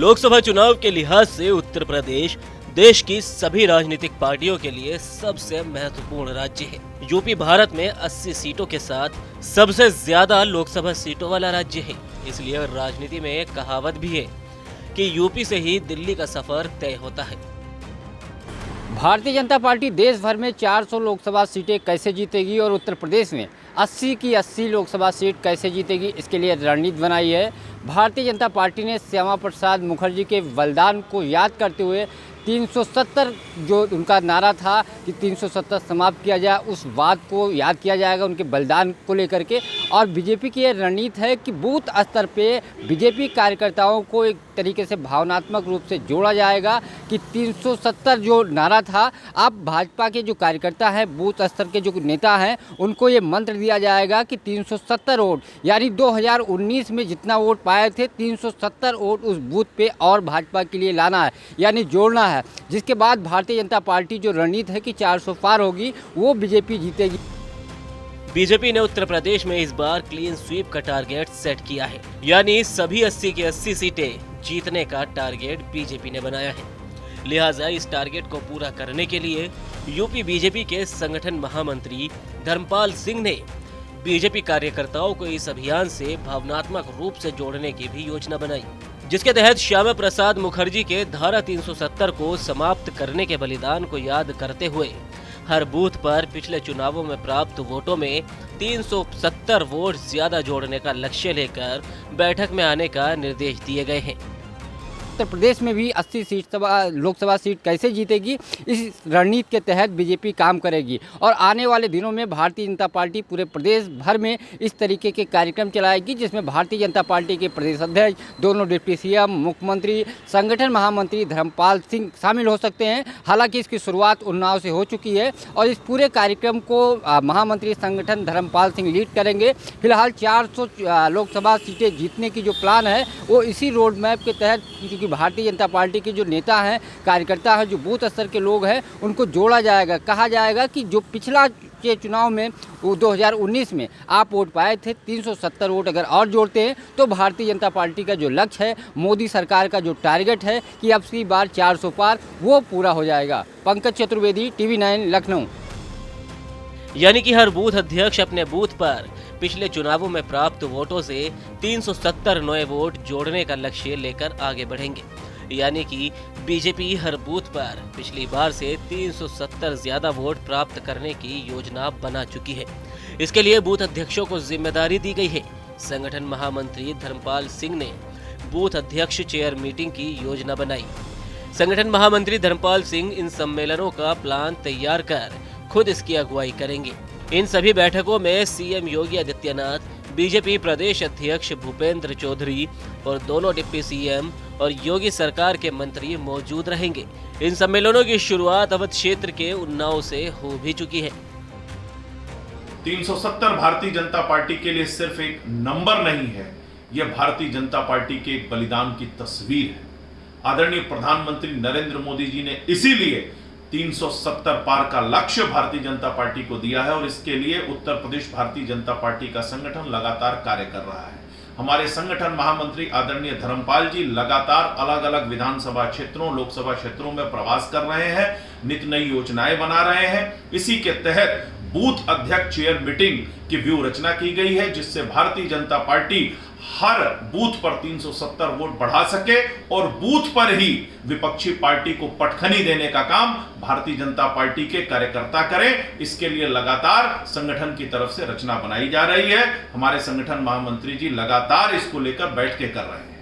लोकसभा चुनाव के लिहाज से उत्तर प्रदेश देश की सभी राजनीतिक पार्टियों के लिए सबसे महत्वपूर्ण राज्य है। यूपी भारत में 80 सीटों के साथ सबसे ज्यादा लोकसभा सीटों वाला राज्य है। इसलिए राजनीति में एक कहावत भी है कि यूपी से ही दिल्ली का सफर तय होता है। भारतीय जनता पार्टी देश भर में 400 लोकसभा सीटें कैसे जीतेगी और उत्तर प्रदेश में 80 की 80 लोकसभा सीट कैसे जीतेगी, इसके लिए रणनीति बनाई है। भारतीय जनता पार्टी ने श्यामा प्रसाद मुखर्जी के बलिदान को याद करते हुए 370 जो उनका नारा था कि 370 समाप्त किया जाए, उस बात को याद किया जाएगा उनके बलिदान को लेकर के। और बीजेपी की ये रणनीति है कि बूथ स्तर पे बीजेपी कार्यकर्ताओं को एक तरीके से भावनात्मक रूप से जोड़ा जाएगा कि 370 जो नारा था, अब भाजपा के जो कार्यकर्ता हैं, बूथ स्तर के जो नेता हैं, उनको ये मंत्र दिया जाएगा कि 370 वोट, यानी 2019 में जितना वोट पाए थे 370 वोट उस बूथ पे और भाजपा के लिए लाना है, यानी जोड़ना है। जिसके बाद भारतीय जनता पार्टी जो रणनीति है कि 400 पार होगी, वो बीजेपी जीतेगी। बीजेपी ने उत्तर प्रदेश में इस बार क्लीन स्वीप का टारगेट सेट किया है, यानी सभी 80 की 80 सीटें जीतने का टारगेट बीजेपी ने बनाया है। लिहाजा इस टारगेट को पूरा करने के लिए यूपी बीजेपी के संगठन महामंत्री धर्मपाल सिंह ने बीजेपी कार्यकर्ताओं को इस अभियान से भावनात्मक रूप से जोड़ने की भी योजना बनाई, जिसके तहत श्यामा प्रसाद मुखर्जी के धारा 370 को समाप्त करने के बलिदान को याद करते हुए हर बूथ पर पिछले चुनावों में प्राप्त वोटों में 370 वोट ज्यादा जोड़ने का लक्ष्य लेकर बैठक में आने का निर्देश दिए गए हैं। उत्तर प्रदेश में भी 80 सीट लोकसभा सीट कैसे जीतेगी, इस रणनीति के तहत बीजेपी काम करेगी। और आने वाले दिनों में भारतीय जनता पार्टी पूरे प्रदेश भर में इस तरीके के कार्यक्रम चलाएगी, जिसमें भारतीय जनता पार्टी के प्रदेश अध्यक्ष, दोनों डिप्टी सीएम, मुख्यमंत्री, संगठन महामंत्री धर्मपाल सिंह शामिल हो सकते हैं। हालांकि इसकी शुरुआत उन्नाव से हो चुकी है और इस पूरे कार्यक्रम को महामंत्री संगठन धर्मपाल सिंह लीड करेंगे। फिलहाल 400 लोकसभा सीटें जीतने की जो प्लान है वो इसी रोड मैप के तहत, क्योंकि भारतीय जनता पार्टी के जो नेता हैं, कार्यकर्ता हैं, जो बूथ स्तर के लोग हैं, उनको जोड़ा जाएगा। कहा जाएगा कि जो पिछला के चुनाव में वो 2019 में आप वोट पाए थे, 370 वोट अगर और जोड़ते हैं तो भारतीय जनता पार्टी का जो लक्ष्य है, मोदी सरकार का जो टारगेट है कि अब की बार 400 पार, वो पूरा हो जाएगा। पंकज चतुर्वेदी, TV9 लखनऊ। यानी कि हर बूथ अध्यक्ष अपने बूथ पर पिछले चुनावों में प्राप्त वोटों से 370 नए वोट जोड़ने का लक्ष्य लेकर आगे बढ़ेंगे। यानी कि बीजेपी हर बूथ पर पिछली बार से 370 ज्यादा वोट प्राप्त करने की योजना बना चुकी है। इसके लिए बूथ अध्यक्षों को जिम्मेदारी दी गई है। संगठन महामंत्री धर्मपाल सिंह ने बूथ अध्यक्ष चेयर मीटिंग की योजना बनाई। संगठन महामंत्री धर्मपाल सिंह इन सम्मेलनों का प्लान तैयार कर खुद इसकी अगुवाई करेंगे। इन सभी बैठकों में सीएम योगी आदित्यनाथ, बीजेपी प्रदेश अध्यक्ष भूपेंद्र चौधरी और दोनों डिप्टी सीएम और योगी सरकार के मंत्री मौजूद रहेंगे। इन सम्मेलनों की शुरुआत अवध क्षेत्र के उन्नाव से हो भी चुकी है। 370 भारतीय जनता पार्टी के लिए सिर्फ एक नंबर नहीं है, यह भारतीय जनता पार्टी के एक बलिदान की तस्वीर है। आदरणीय प्रधानमंत्री नरेंद्र मोदी जी ने इसीलिए 370 पार का लक्ष्य भारतीय जनता पार्टी को दिया है और इसके लिए उत्तर प्रदेश भारतीय जनता पार्टी का संगठन लगातार कार्य कर रहा है। हमारे संगठन महामंत्री आदरणीय धर्मपाल जी लगातार अलग अलग विधानसभा क्षेत्रों, लोकसभा क्षेत्रों में प्रवास कर रहे हैं, नित नई योजनाएं बना रहे हैं। इसी के तहत बूथ अध्यक्ष चेयर मीटिंग की व्यू रचना की गई है, जिससे भारतीय जनता पार्टी हर बूथ पर 370 वोट बढ़ा सके और बूथ पर ही विपक्षी पार्टी को पटखनी देने का काम भारतीय जनता पार्टी के कार्यकर्ता करें। इसके लिए लगातार संगठन की तरफ से रचना बनाई जा रही है। हमारे संगठन महामंत्री जी लगातार इसको लेकर बैठ के कर रहे हैं।